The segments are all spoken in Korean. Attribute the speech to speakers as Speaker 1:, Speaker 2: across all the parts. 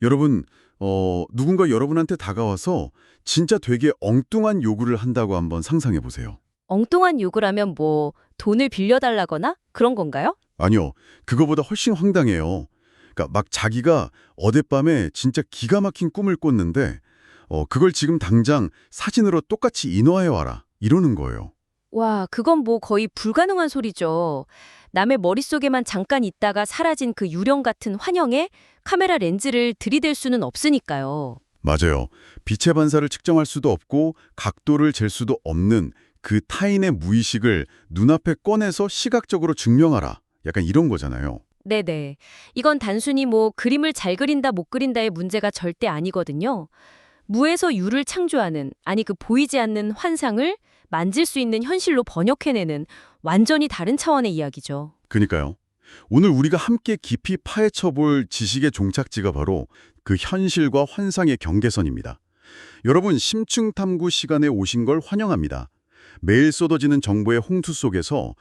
Speaker 1: 여러분, 누군가 여러분한테 다가와서 진짜 되게 엉뚱한 요구를 한다고 한번 상상해 보세요.
Speaker 2: 엉뚱한 요구라면 뭐 돈을 빌려달라거나 그런 건가요?
Speaker 1: 아니요, 그거보다 훨씬 황당해요. 그러니까 막 자기가 어젯밤에 진짜 기가 막힌 꿈을 꿨는데 그걸 지금 당장 사진으로 똑같이 인화해 와라 이러는 거예요.
Speaker 2: 와, 그건 뭐 거의 불가능한 소리죠. 남의 머릿속에만 잠깐 있다가 사라진 그 유령 같은 환영에 카메라 렌즈를 들이댈 수는 없으니까요.
Speaker 1: 맞아요. 빛의 반사를 측정할 수도 없고 각도를 잴 수도 없는 그 타인의 무의식을 눈앞에 꺼내서 시각적으로 증명하라. 약간 이런 거잖아요.
Speaker 2: 네네. 이건 단순히 뭐 그림을 잘 그린다 못 그린다의 문제가 절대 아니거든요. 무에서 유를 창조하는, 아니 그 보이지 않는 환상을 만질 수 있는 현실로 번역해내는 완전히 다른 차원의 이야기죠.
Speaker 1: 그니까요. 오늘 우리가 함께 깊이 파헤쳐 볼 지식의 종착지가 바로 그 현실과 환상의 경계선입니다. 여러분, 심층 탐구 시간에 오신 걸 환영합니다. 매일 쏟아지는 정보의 홍수 속에서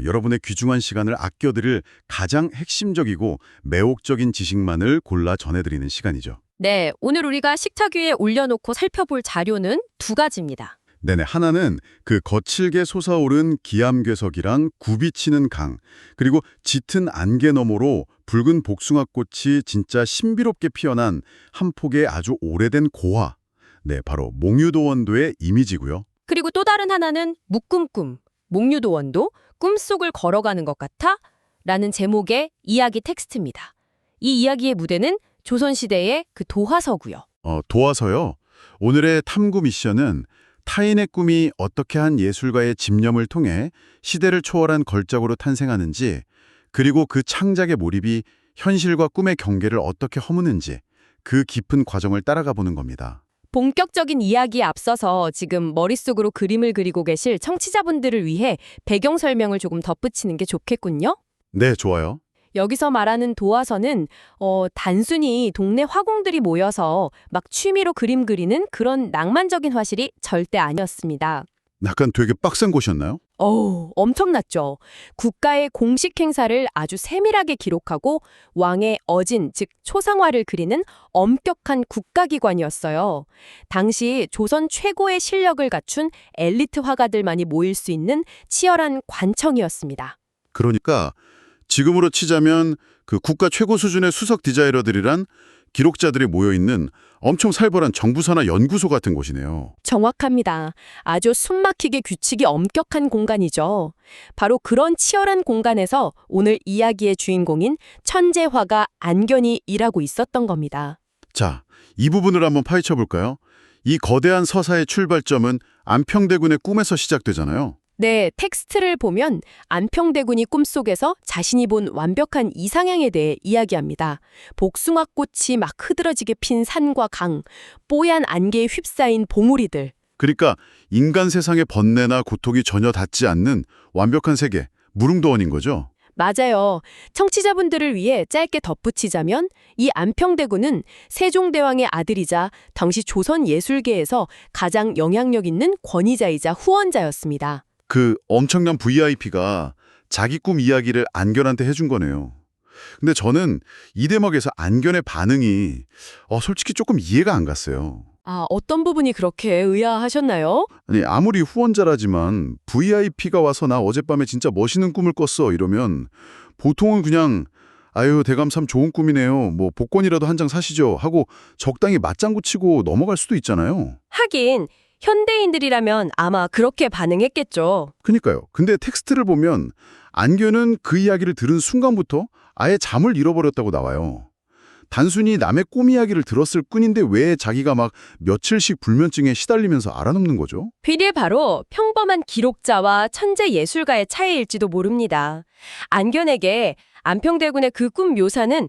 Speaker 1: 여러분의 귀중한 시간을 아껴드릴 가장 핵심적이고 매혹적인 지식만을 골라 전해드리는 시간이죠.
Speaker 2: 네, 오늘 우리가 식탁 위에 올려놓고 살펴볼 자료는 두 가지입니다.
Speaker 1: 네네, 하나는 그 거칠게 솟아오른 기암괴석이랑 굽이치는 강, 그리고 짙은 안개 너머로 붉은 복숭아꽃이 진짜 신비롭게 피어난 한 폭의 아주 오래된 고화. 네, 바로 몽유도원도의 이미지고요.
Speaker 2: 그리고 또 다른 하나는 묶음꿈, 목류도원도 꿈속을 걸어가는 것 같아? 라는 제목의 이야기 텍스트입니다. 이 이야기의 무대는 조선시대의 그 도화서고요.
Speaker 1: 도와서요. 오늘의 탐구 미션은 타인의 꿈이 어떻게 한 예술가의 집념을 통해 시대를 초월한 걸작으로 탄생하는지, 그리고 그 창작의 몰입이 현실과 꿈의 경계를 어떻게 허무는지 그 깊은 과정을 따라가 보는 겁니다.
Speaker 2: 본격적인 이야기에 앞서서 지금 머릿속으로 그림을 그리고 계실 청취자분들을 위해 배경 설명을 조금 덧붙이는 게 좋겠군요.
Speaker 1: 네, 좋아요.
Speaker 2: 여기서 말하는 도화서는 단순히 동네 화공들이 모여서 막 취미로 그림 그리는 그런 낭만적인 화실이 절대 아니었습니다.
Speaker 1: 약간 되게 빡센 곳이었나요?
Speaker 2: 엄청났죠. 국가의 공식 행사를 아주 세밀하게 기록하고 왕의 어진, 즉 초상화를 그리는 엄격한 국가기관이었어요. 당시 조선 최고의 실력을 갖춘 엘리트 화가들만이 모일 수 있는 치열한 관청이었습니다.
Speaker 1: 그러니까 지금으로 치자면 그 국가 최고 수준의 수석 디자이너들이란 기록자들이 모여있는 엄청 살벌한 정부사나 연구소 같은 곳이네요.
Speaker 2: 정확합니다. 아주 숨막히게 규칙이 엄격한 공간이죠. 바로 그런 치열한 공간에서 오늘 이야기의 주인공인 천재 화가 안견이 일하고 있었던 겁니다.
Speaker 1: 자, 이 부분을 한번 파헤쳐 볼까요? 이 거대한 서사의 출발점은 안평대군의 꿈에서 시작되잖아요.
Speaker 2: 네, 텍스트를 보면 안평대군이 꿈속에서 자신이 본 완벽한 이상향에 대해 이야기합니다. 복숭아꽃이 막 흐드러지게 핀 산과 강, 뽀얀 안개에 휩싸인 봉우리들.
Speaker 1: 그러니까 인간 세상의 번뇌나 고통이 전혀 닿지 않는 완벽한 세계, 무릉도원인 거죠.
Speaker 2: 맞아요. 청취자분들을 위해 짧게 덧붙이자면 이 안평대군은 세종대왕의 아들이자 당시 조선 예술계에서 가장 영향력 있는 권위자이자 후원자였습니다.
Speaker 1: 그 엄청난 VIP가 자기 꿈 이야기를 안견한테 해준 거네요. 근데 저는 이 대목에서 안견의 반응이 솔직히 조금 이해가 안 갔어요.
Speaker 2: 어떤 부분이 그렇게 의아하셨나요?
Speaker 1: 아니, 아무리 후원자라지만 VIP가 와서 나 어젯밤에 진짜 멋있는 꿈을 꿨어 이러면 보통은 그냥 아유 대감참 좋은 꿈이네요. 뭐 복권이라도 한 장 사시죠 하고 적당히 맞장구 치고 넘어갈 수도 있잖아요.
Speaker 2: 하긴 현대인들이라면 아마 그렇게 반응했겠죠.
Speaker 1: 그니까요. 근데 텍스트를 보면 안견은 그 이야기를 들은 순간부터 아예 잠을 잃어버렸다고 나와요. 단순히 남의 꿈 이야기를 들었을 뿐인데 왜 자기가 막 며칠씩 불면증에 시달리면서 알아눕는 거죠?
Speaker 2: 비례 바로 평범한 기록자와 천재 예술가의 차이일지도 모릅니다. 안견에게 안평대군의 그 꿈 묘사는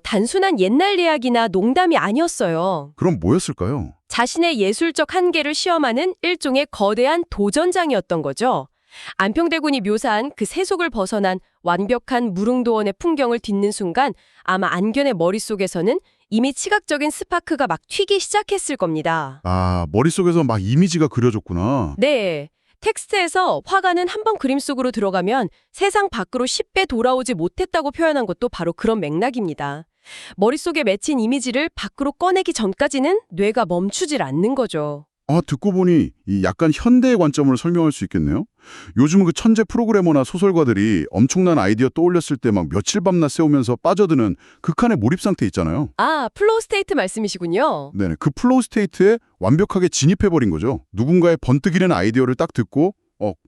Speaker 2: 단순한 옛날 이야기나 농담이 아니었어요.
Speaker 1: 그럼 뭐였을까요?
Speaker 2: 자신의 예술적 한계를 시험하는 일종의 거대한 도전장이었던 거죠. 안평대군이 묘사한 그 세속을 벗어난 완벽한 무릉도원의 풍경을 딛는 순간 아마 안견의 머릿속에서는 이미 시각적인 스파크가 막 튀기 시작했을 겁니다.
Speaker 1: 머릿속에서 막 이미지가 그려졌구나.
Speaker 2: 네. 텍스트에서 화가는 한 번 그림 속으로 들어가면 세상 밖으로 쉽게 돌아오지 못했다고 표현한 것도 바로 그런 맥락입니다. 머릿속에 맺힌 이미지를 밖으로 꺼내기 전까지는 뇌가 멈추질 않는 거죠.
Speaker 3: 듣고 보니 이 약간 현대의 관점으로 설명할 수 있겠네요. 요즘 그 천재 프로그래머나 소설가들이 엄청난 아이디어 떠올렸을 때 막 며칠 밤낮 세우면서 빠져드는 극한의 몰입 상태 있잖아요.
Speaker 2: 아, 플로우 스테이트 말씀이시군요.
Speaker 3: 네네, 그 플로우 스테이트에 완벽하게 진입해버린 거죠. 누군가의 번뜩이는 아이디어를 딱 듣고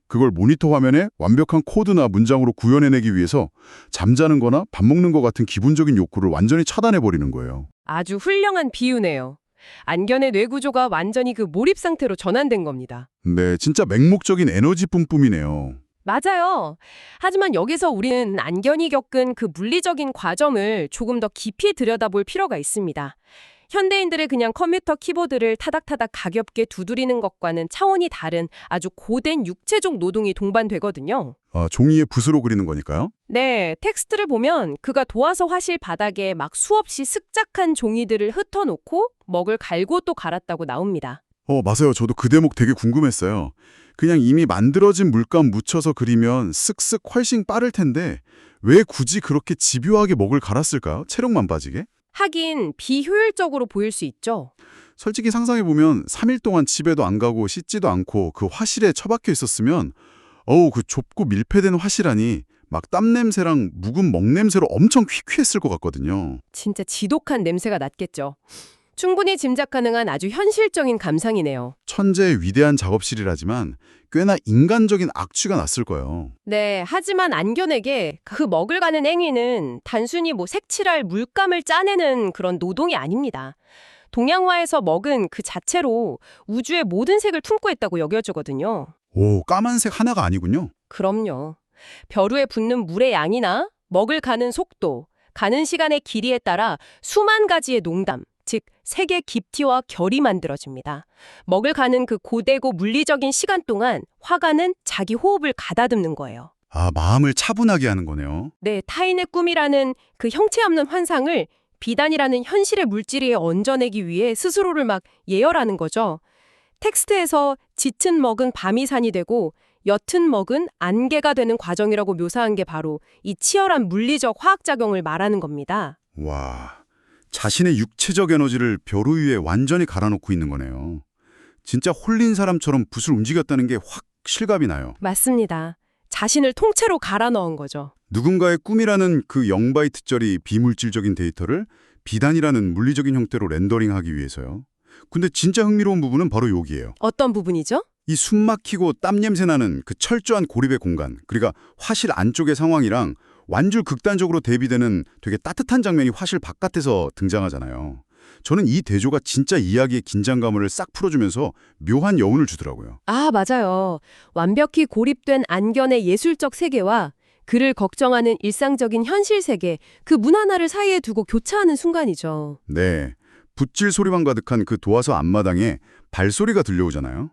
Speaker 3: 그걸 모니터 화면에 완벽한 코드나 문장으로 구현해내기 위해서 잠자는 거나 밥 먹는 거 같은 기본적인 욕구를 완전히 차단해버리는 거예요.
Speaker 2: 아주 훌륭한 비유네요. 안견의 뇌 구조가 완전히 그 몰입 상태로 전환된 겁니다.
Speaker 3: 네, 진짜 맹목적인 에너지 뿜뿜이네요.
Speaker 2: 맞아요. 하지만 여기서 우리는 안견이 겪은 그 물리적인 과정을 조금 더 깊이 들여다볼 필요가 있습니다. 현대인들의 그냥 컴퓨터 키보드를 타닥타닥 가볍게 두드리는 것과는 차원이 다른 아주 고된 육체적 노동이 동반되거든요.
Speaker 3: 종이에 붓으로 그리는 거니까요?
Speaker 2: 네, 텍스트를 보면 그가 도화서 화실 바닥에 막 수없이 쓱작한 종이들을 흩어놓고 먹을 갈고 또 갈았다고 나옵니다.
Speaker 3: 맞아요. 저도 그 대목 되게 궁금했어요. 그냥 이미 만들어진 물감 묻혀서 그리면 쓱쓱 훨씬 빠를 텐데 왜 굳이 그렇게 집요하게 먹을 갈았을까요? 체력만 빠지게?
Speaker 2: 하긴 비효율적으로 보일 수 있죠.
Speaker 3: 솔직히 상상해보면 3일 동안 집에도 안 가고 씻지도 않고 그 화실에 처박혀 있었으면 그 좁고 밀폐된 화실하니 막 땀 냄새랑 묵은 먹 냄새로 엄청 퀴퀴했을 것 같거든요.
Speaker 2: 진짜 지독한 냄새가 났겠죠. 충분히 짐작 가능한 아주 현실적인 감상이네요.
Speaker 3: 천재의 위대한 작업실이라지만 꽤나 인간적인 악취가 났을 거예요.
Speaker 2: 네, 하지만 안견에게 그 먹을 가는 행위는 단순히 색칠할 물감을 짜내는 그런 노동이 아닙니다. 동양화에서 먹은 그 자체로 우주의 모든 색을 품고 있다고 여겨지거든요.
Speaker 3: 까만색 하나가 아니군요.
Speaker 2: 그럼요. 벼루에 붙는 물의 양이나 먹을 가는 속도, 가는 시간의 길이에 따라 수만 가지의 농담, 즉 색의 깊이와 결이 만들어집니다. 먹을 가는 그 고되고 물리적인 시간 동안 화가는 자기 호흡을 가다듬는 거예요.
Speaker 3: 마음을 차분하게 하는 거네요.
Speaker 2: 네, 타인의 꿈이라는 그 형체 없는 환상을 비단이라는 현실의 물질 위에 얹어내기 위해 스스로를 막 예열하는 거죠. 텍스트에서 짙은 먹은 밤이 산이 되고 옅은 먹은 안개가 되는 과정이라고 묘사한 게 바로 이 치열한 물리적 화학작용을 말하는 겁니다.
Speaker 3: 와, 자신의 육체적 에너지를 벼루 위에 완전히 갈아놓고 있는 거네요. 진짜 홀린 사람처럼 붓을 움직였다는 게 확 실감이 나요.
Speaker 2: 맞습니다. 자신을 통째로 갈아 넣은 거죠.
Speaker 3: 누군가의 꿈이라는 그 0바이트짜리 비물질적인 데이터를 비단이라는 물리적인 형태로 렌더링하기 위해서요. 근데 진짜 흥미로운 부분은 바로 여기예요.
Speaker 2: 어떤 부분이죠?
Speaker 3: 이 숨 막히고 땀 냄새 나는 그 철저한 고립의 공간, 그러니까 화실 안쪽의 상황이랑 완전 극단적으로 대비되는 되게 따뜻한 장면이 화실 바깥에서 등장하잖아요. 저는 이 대조가 진짜 이야기의 긴장감을 싹 풀어주면서 묘한 여운을 주더라고요.
Speaker 2: 아, 맞아요. 완벽히 고립된 안견의 예술적 세계와 그를 걱정하는 일상적인 현실 세계, 그 문 하나를 사이에 두고 교차하는 순간이죠.
Speaker 3: 네, 붓질 소리만 가득한 그 도화서 앞마당에 발소리가 들려오잖아요.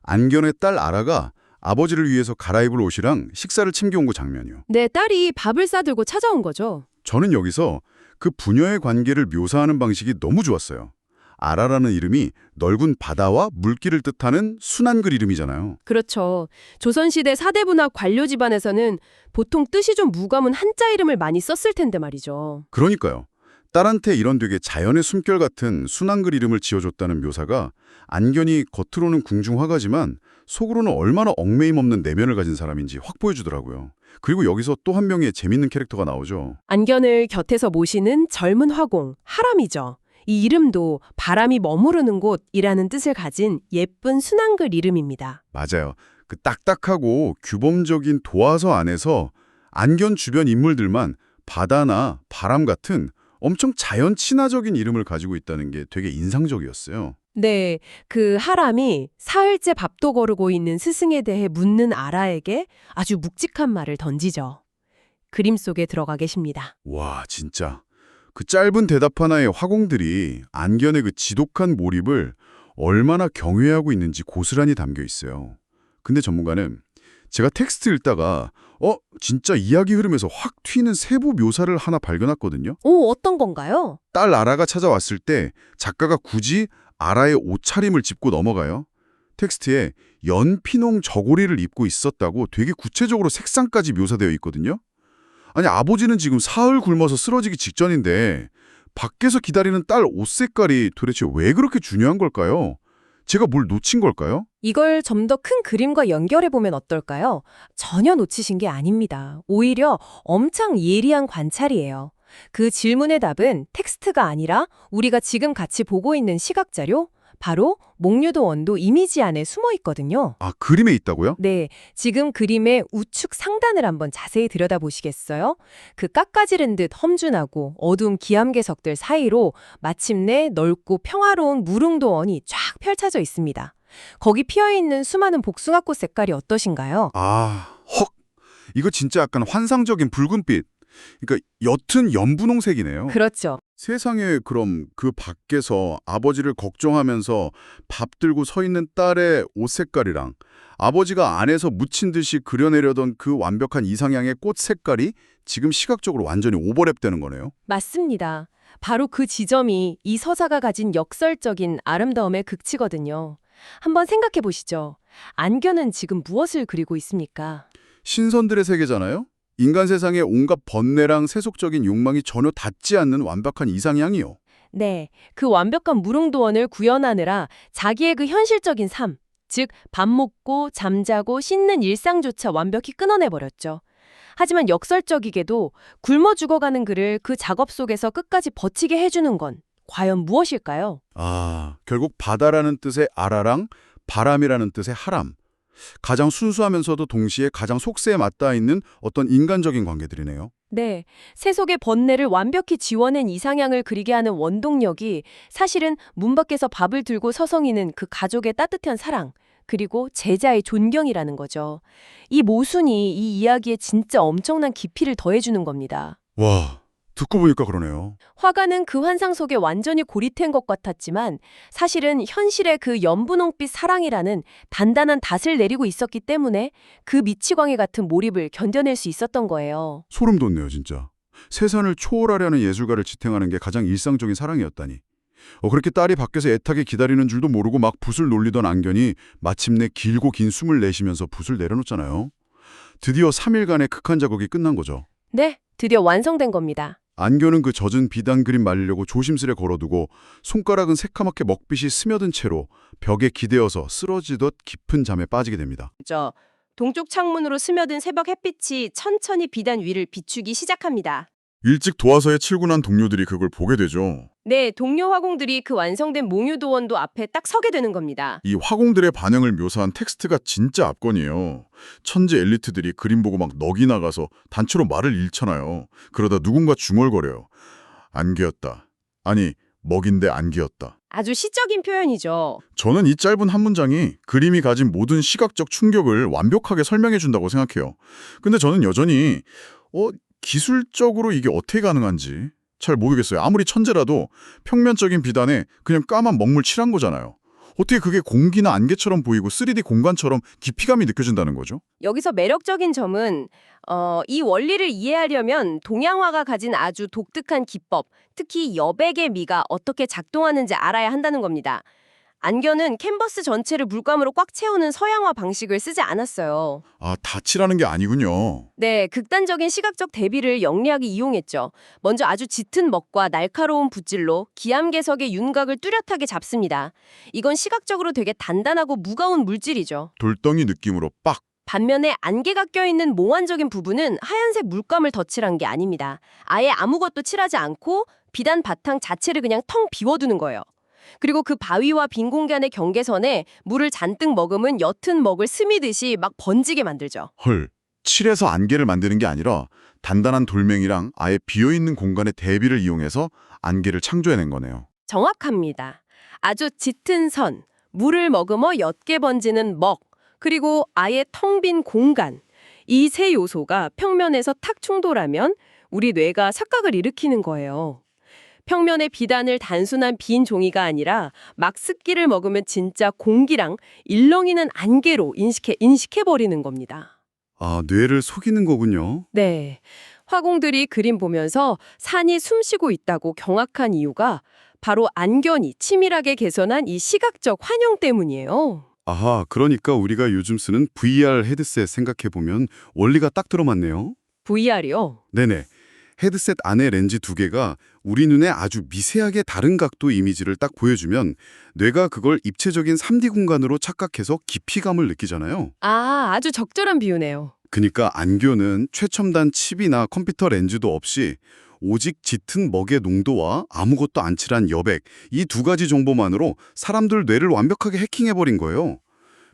Speaker 3: 안견의 딸 아라가 아버지를 위해서 갈아입을 옷이랑 식사를 챙겨온 그 장면이요.
Speaker 2: 네, 딸이 밥을 싸들고 찾아온 거죠.
Speaker 3: 저는 여기서 그 부녀의 관계를 묘사하는 방식이 너무 좋았어요. 아라라는 이름이 넓은 바다와 물길을 뜻하는 순한글 이름이잖아요.
Speaker 2: 그렇죠. 조선시대 사대문학 관료 집안에서는 보통 뜻이 좀 무거운 한자 이름을 많이 썼을 텐데 말이죠.
Speaker 3: 그러니까요. 딸한테 이런 되게 자연의 숨결 같은 순한글 이름을 지어줬다는 묘사가 안견이 겉으로는 궁중화가지만 속으로는 얼마나 얽매임 없는 내면을 가진 사람인지 확 보여주더라고요. 그리고 여기서 또 한 명의 재밌는 캐릭터가 나오죠.
Speaker 2: 안견을 곁에서 모시는 젊은 화공, 하람이죠. 이 이름도 바람이 머무르는 곳이라는 뜻을 가진 예쁜 순한글 이름입니다.
Speaker 3: 맞아요. 그 딱딱하고 규범적인 도화서 안에서 안견 주변 인물들만 바다나 바람 같은 엄청 자연 친화적인 이름을 가지고 있다는 게 되게 인상적이었어요.
Speaker 2: 네, 그 하람이 사흘째 밥도 거르고 있는 스승에 대해 묻는 아라에게 아주 묵직한 말을 던지죠. 그림 속에 들어가 계십니다.
Speaker 3: 와, 진짜. 그 짧은 대답 하나에 화공들이 안견의 그 지독한 몰입을 얼마나 경외하고 있는지 고스란히 담겨 있어요. 근데 전문가는 제가 텍스트 읽다가 진짜 이야기 흐름에서 확 튀는 세부 묘사를 하나 발견했거든요.
Speaker 2: 오, 어떤 건가요?
Speaker 3: 딸 아라가 찾아왔을 때 작가가 굳이 아라의 옷차림을 짚고 넘어가요. 텍스트에 연피농 저고리를 입고 있었다고 되게 구체적으로 색상까지 묘사되어 있거든요. 아니, 아버지는 지금 사흘 굶어서 쓰러지기 직전인데 밖에서 기다리는 딸 옷 색깔이 도대체 왜 그렇게 중요한 걸까요? 제가 뭘 놓친 걸까요?
Speaker 2: 이걸 좀 더 큰 그림과 연결해 보면 어떨까요? 전혀 놓치신 게 아닙니다. 오히려 엄청 예리한 관찰이에요. 그 질문의 답은 텍스트가 아니라 우리가 지금 같이 보고 있는 시각 자료, 바로 목류도 원도 이미지 안에 숨어 있거든요.
Speaker 3: 아, 그림에 있다고요?
Speaker 2: 네, 지금 그림의 우측 상단을 한번 자세히 들여다보시겠어요? 그 깎아지른 듯 험준하고 어두운 기암괴석들 사이로 마침내 넓고 평화로운 무릉도원이 쫙 펼쳐져 있습니다. 거기 피어있는 수많은 복숭아꽃 색깔이 어떠신가요?
Speaker 3: 아, 헉. 이거 진짜 약간 환상적인 붉은빛. 그러니까 옅은 연분홍색이네요.
Speaker 2: 그렇죠.
Speaker 3: 세상에 그럼 그 밖에서 아버지를 걱정하면서 밥 들고 서 있는 딸의 옷 색깔이랑 아버지가 안에서 묻힌 듯이 그려내려던 그 완벽한 이상향의 꽃 색깔이 지금 시각적으로 완전히 오버랩되는 거네요.
Speaker 2: 맞습니다. 바로 그 지점이 이 서사가 가진 역설적인 아름다움의 극치거든요. 한번 생각해 보시죠. 안견은 지금 무엇을 그리고 있습니까?
Speaker 3: 신선들의 세계잖아요. 인간 세상의 온갖 번뇌랑 세속적인 욕망이 전혀 닿지 않는 완벽한 이상향이요.
Speaker 2: 네, 그 완벽한 무릉도원을 구현하느라 자기의 그 현실적인 삶, 즉 밥 먹고 잠자고 씻는 일상조차 완벽히 끊어내버렸죠. 하지만 역설적이게도 굶어 죽어가는 그를 그 작업 속에서 끝까지 버티게 해주는 건 과연 무엇일까요?
Speaker 3: 아, 결국 바다라는 뜻의 아라랑 바람이라는 뜻의 하람. 가장 순수하면서도 동시에 가장 속세에 맞닿아 있는 어떤 인간적인 관계들이네요.
Speaker 2: 네, 세속의 번뇌를 완벽히 지워낸 이상향을 그리게 하는 원동력이 사실은 문 밖에서 밥을 들고 서성이는 그 가족의 따뜻한 사랑, 그리고 제자의 존경이라는 거죠. 이 모순이 이 이야기에 진짜 엄청난 깊이를 더해주는 겁니다.
Speaker 3: 와, 듣고 보니까 그러네요.
Speaker 2: 화가는 그 환상 속에 완전히 고립된 것 같았지만 사실은 현실의 그 연분홍빛 사랑이라는 단단한 닷을 내리고 있었기 때문에 그 미치광이 같은 몰입을 견뎌낼 수 있었던 거예요.
Speaker 3: 소름 돋네요, 진짜. 세상을 초월하려는 예술가를 지탱하는 게 가장 일상적인 사랑이었다니. 그렇게 딸이 밖에서 애타게 기다리는 줄도 모르고 막 붓을 놀리던 안견이 마침내 길고 긴 숨을 내쉬면서 붓을 내려놓잖아요. 드디어 3일간의 극한 작업이 끝난 거죠.
Speaker 2: 네, 드디어 완성된 겁니다.
Speaker 3: 안견은 그 젖은 비단 그림 말리려고 조심스레 걸어두고 손가락은 새카맣게 먹빛이 스며든 채로 벽에 기대어서 쓰러지듯 깊은 잠에 빠지게 됩니다.
Speaker 2: 동쪽 창문으로 스며든 새벽 햇빛이 천천히 비단 위를 비추기 시작합니다.
Speaker 3: 일찍 도화서에 출근한 동료들이 그걸 보게 되죠.
Speaker 2: 네, 동료 화공들이 그 완성된 몽유도원도 앞에 딱 서게 되는 겁니다.
Speaker 3: 이 화공들의 반응을 묘사한 텍스트가 진짜 압권이에요. 천재 엘리트들이 그림 보고 막 넋이 나가서 단체로 말을 잃잖아요. 그러다 누군가 중얼거려요. 안개였다. 아니, 먹인데 안개였다.
Speaker 2: 아주 시적인 표현이죠.
Speaker 3: 저는 이 짧은 한 문장이 그림이 가진 모든 시각적 충격을 완벽하게 설명해 준다고 생각해요. 근데 저는 여전히 기술적으로 이게 어떻게 가능한지 잘 모르겠어요. 아무리 천재라도 평면적인 비단에 그냥 까만 먹물 칠한 거잖아요. 어떻게 그게 공기나 안개처럼 보이고 3D 공간처럼 깊이감이 느껴진다는 거죠?
Speaker 2: 여기서 매력적인 점은 이 원리를 이해하려면 동양화가 가진 아주 독특한 기법, 특히 여백의 미가 어떻게 작동하는지 알아야 한다는 겁니다. 안견은 캔버스 전체를 물감으로 꽉 채우는 서양화 방식을 쓰지 않았어요.
Speaker 3: 아, 다 칠하는 게 아니군요.
Speaker 2: 네, 극단적인 시각적 대비를 영리하게 이용했죠. 먼저 아주 짙은 먹과 날카로운 붓질로 기암괴석의 윤곽을 뚜렷하게 잡습니다. 이건 시각적으로 되게 단단하고 무거운 물질이죠.
Speaker 3: 돌덩이 느낌으로 빡!
Speaker 2: 반면에 안개가 껴있는 몽환적인 부분은 하얀색 물감을 덧칠한 게 아닙니다. 아예 아무것도 칠하지 않고 비단 바탕 자체를 그냥 텅 비워두는 거예요. 그리고 그 바위와 빈 공간의 경계선에 물을 잔뜩 머금은 옅은 먹을 스미듯이 막 번지게 만들죠.
Speaker 3: 헐, 칠해서 안개를 만드는 게 아니라 단단한 돌멩이랑 아예 비어있는 공간의 대비를 이용해서 안개를 창조해낸 거네요.
Speaker 2: 정확합니다. 아주 짙은 선, 물을 머금어 옅게 번지는 먹, 그리고 아예 텅 빈 공간. 이 세 요소가 평면에서 탁 충돌하면 우리 뇌가 착각을 일으키는 거예요. 평면의 비단을 단순한 빈 종이가 아니라 막 습기를 먹으면 진짜 공기랑 일렁이는 안개로 인식해버리는 겁니다.
Speaker 3: 아, 뇌를 속이는 거군요.
Speaker 2: 네. 화공들이 그림 보면서 산이 숨쉬고 있다고 경악한 이유가 바로 안견이 치밀하게 개선한 이 시각적 환영 때문이에요.
Speaker 3: 아하, 그러니까 우리가 요즘 쓰는 VR 헤드셋 생각해보면 원리가 딱 들어맞네요.
Speaker 2: VR이요?
Speaker 3: 네네. 헤드셋 안에 렌즈 두 개가 우리 눈에 아주 미세하게 다른 각도 이미지를 딱 보여주면 뇌가 그걸 입체적인 3D 공간으로 착각해서 깊이감을 느끼잖아요.
Speaker 2: 아, 아주 적절한 비유네요.
Speaker 3: 그러니까 안견은 최첨단 칩이나 컴퓨터 렌즈도 없이 오직 짙은 먹의 농도와 아무것도 안 칠한 여백, 이 두 가지 정보만으로 사람들 뇌를 완벽하게 해킹해버린 거예요.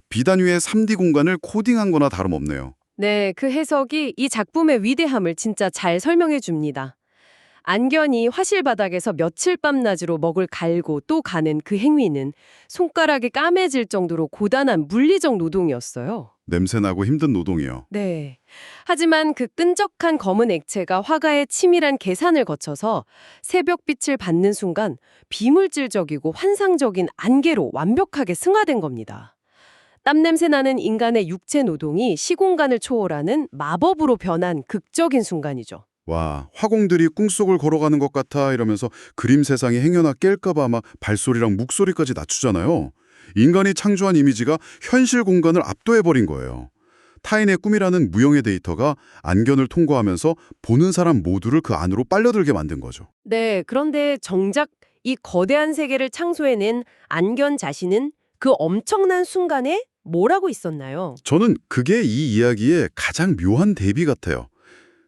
Speaker 3: 비단 위에 3D 공간을 코딩한 거나 다름없네요.
Speaker 2: 네, 그 해석이 이 작품의 위대함을 진짜 잘 설명해 줍니다. 안견이 화실 바닥에서 며칠 밤낮으로 먹을 갈고 또 가는 그 행위는 손가락이 까매질 정도로 고단한 물리적 노동이었어요.
Speaker 3: 냄새나고 힘든 노동이요.
Speaker 2: 네. 하지만 그 끈적한 검은 액체가 화가의 치밀한 계산을 거쳐서 새벽빛을 받는 순간 비물질적이고 환상적인 안개로 완벽하게 승화된 겁니다. 땀냄새 나는 인간의 육체 노동이 시공간을 초월하는 마법으로 변한 극적인 순간이죠.
Speaker 3: 와, 화공들이 꿈속을 걸어가는 것 같아 이러면서 그림 세상에 행여나 깰까봐 막 발소리랑 목소리까지 낮추잖아요. 인간이 창조한 이미지가 현실 공간을 압도해버린 거예요. 타인의 꿈이라는 무형의 데이터가 안견을 통과하면서 보는 사람 모두를 그 안으로 빨려들게 만든 거죠.
Speaker 2: 네, 그런데 정작 이 거대한 세계를 창조해낸 안견 자신은 그 엄청난 순간에 뭘 하고 있었나요?
Speaker 3: 저는 그게 이 이야기의 가장 묘한 대비 같아요.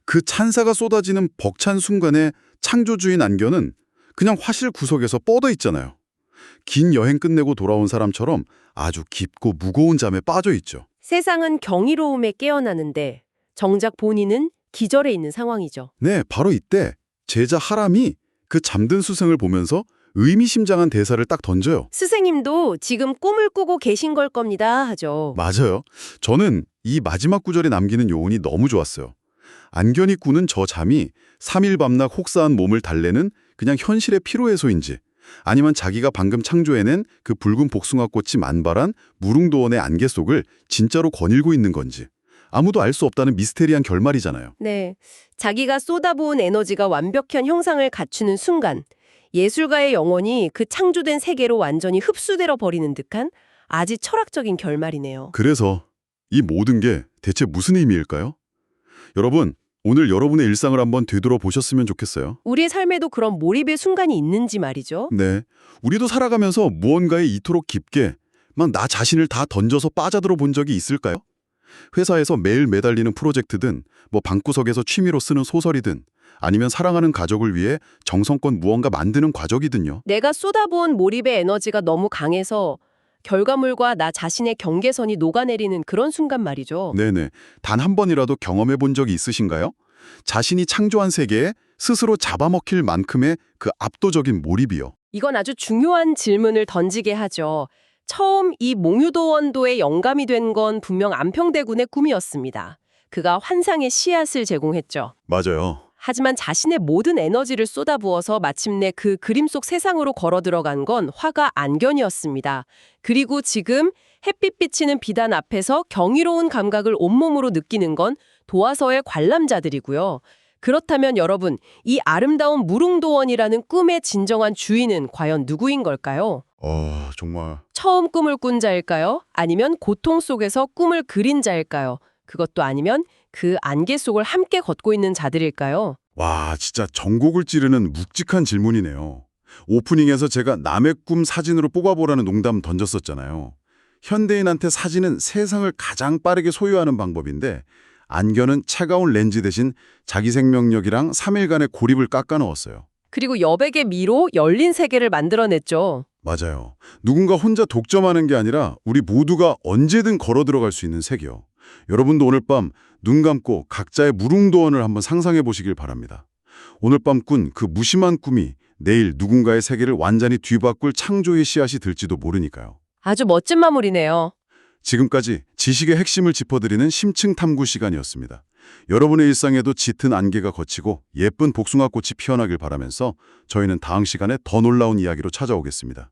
Speaker 3: 그 찬사가 쏟아지는 벅찬 순간에 창조주인 안견은 그냥 화실 구석에서 뻗어 있잖아요. 긴 여행 끝내고 돌아온 사람처럼 아주 깊고 무거운 잠에 빠져 있죠.
Speaker 2: 세상은 경이로움에 깨어나는데 정작 본인은 기절해 있는 상황이죠.
Speaker 3: 네, 바로 이때 제자 하람이 그 잠든 수생을 보면서 의미심장한 대사를 딱 던져요.
Speaker 2: 스승님도 지금 꿈을 꾸고 계신 걸 겁니다 하죠.
Speaker 3: 맞아요. 저는 이 마지막 구절에 남기는 요운이 너무 좋았어요. 안견이 꾸는 저 잠이 3일 밤낮 혹사한 몸을 달래는 그냥 현실의 피로해소인지 아니면 자기가 방금 창조해낸 그 붉은 복숭아꽃이 만발한 무릉도원의 안개 속을 진짜로 거닐고 있는 건지 아무도 알 수 없다는 미스테리한 결말이잖아요.
Speaker 2: 네, 자기가 쏟아부은 에너지가 완벽한 형상을 갖추는 순간 예술가의 영혼이 그 창조된 세계로 완전히 흡수되어 버리는 듯한 아주 철학적인 결말이네요.
Speaker 3: 그래서 이 모든 게 대체 무슨 의미일까요? 여러분, 오늘 여러분의 일상을 한번 되돌아보셨으면 좋겠어요.
Speaker 2: 우리의 삶에도 그런 몰입의 순간이 있는지 말이죠.
Speaker 3: 네, 우리도 살아가면서 무언가에 이토록 깊게 막 나 자신을 다 던져서 빠져들어 본 적이 있을까요? 회사에서 매일 매달리는 프로젝트든 뭐 방구석에서 취미로 쓰는 소설이든 아니면 사랑하는 가족을 위해 정성껏 무언가 만드는 과정이든요.
Speaker 2: 내가 쏟아부은 몰입의 에너지가 너무 강해서 결과물과 나 자신의 경계선이 녹아내리는 그런 순간 말이죠.
Speaker 3: 네네. 단 한 번이라도 경험해 본 적이 있으신가요? 자신이 창조한 세계에 스스로 잡아먹힐 만큼의 그 압도적인 몰입이요.
Speaker 2: 이건 아주 중요한 질문을 던지게 하죠. 처음 이 몽유도원도의 영감이 된 건 분명 안평대군의 꿈이었습니다. 그가 환상의 씨앗을 제공했죠.
Speaker 3: 맞아요.
Speaker 2: 하지만 자신의 모든 에너지를 쏟아부어서 마침내 그 그림 속 세상으로 걸어 들어간 건 화가 안견이었습니다. 그리고 지금 햇빛 비치는 비단 앞에서 경이로운 감각을 온몸으로 느끼는 건 도화서의 관람자들이고요. 그렇다면 여러분, 이 아름다운 무릉도원이라는 꿈의 진정한 주인은 과연 누구인 걸까요?
Speaker 3: 정말.
Speaker 2: 처음 꿈을 꾼 자일까요? 아니면 고통 속에서 꿈을 그린 자일까요? 그것도 아니면 그 안개 속을 함께 걷고 있는 자들일까요?
Speaker 3: 와, 진짜 전곡을 찌르는 묵직한 질문이네요. 오프닝에서 제가 남의 꿈 사진으로 뽑아보라는 농담 던졌었잖아요. 현대인한테 사진은 세상을 가장 빠르게 소유하는 방법인데 안견은 차가운 렌즈 대신 자기 생명력이랑 3일간의 고립을 깎아 넣었어요.
Speaker 2: 그리고 여백의 미로 열린 세계를 만들어냈죠.
Speaker 3: 맞아요. 누군가 혼자 독점하는 게 아니라 우리 모두가 언제든 걸어 들어갈 수 있는 세계요. 여러분도 오늘 밤 눈 감고 각자의 무릉도원을 한번 상상해 보시길 바랍니다. 오늘 밤 꾼 그 무심한 꿈이 내일 누군가의 세계를 완전히 뒤바꿀 창조의 씨앗이 들지도 모르니까요.
Speaker 2: 아주 멋진 마무리네요.
Speaker 3: 지금까지 지식의 핵심을 짚어드리는 심층 탐구 시간이었습니다. 여러분의 일상에도 짙은 안개가 걷히고 예쁜 복숭아꽃이 피어나길 바라면서 저희는 다음 시간에 더 놀라운 이야기로 찾아오겠습니다.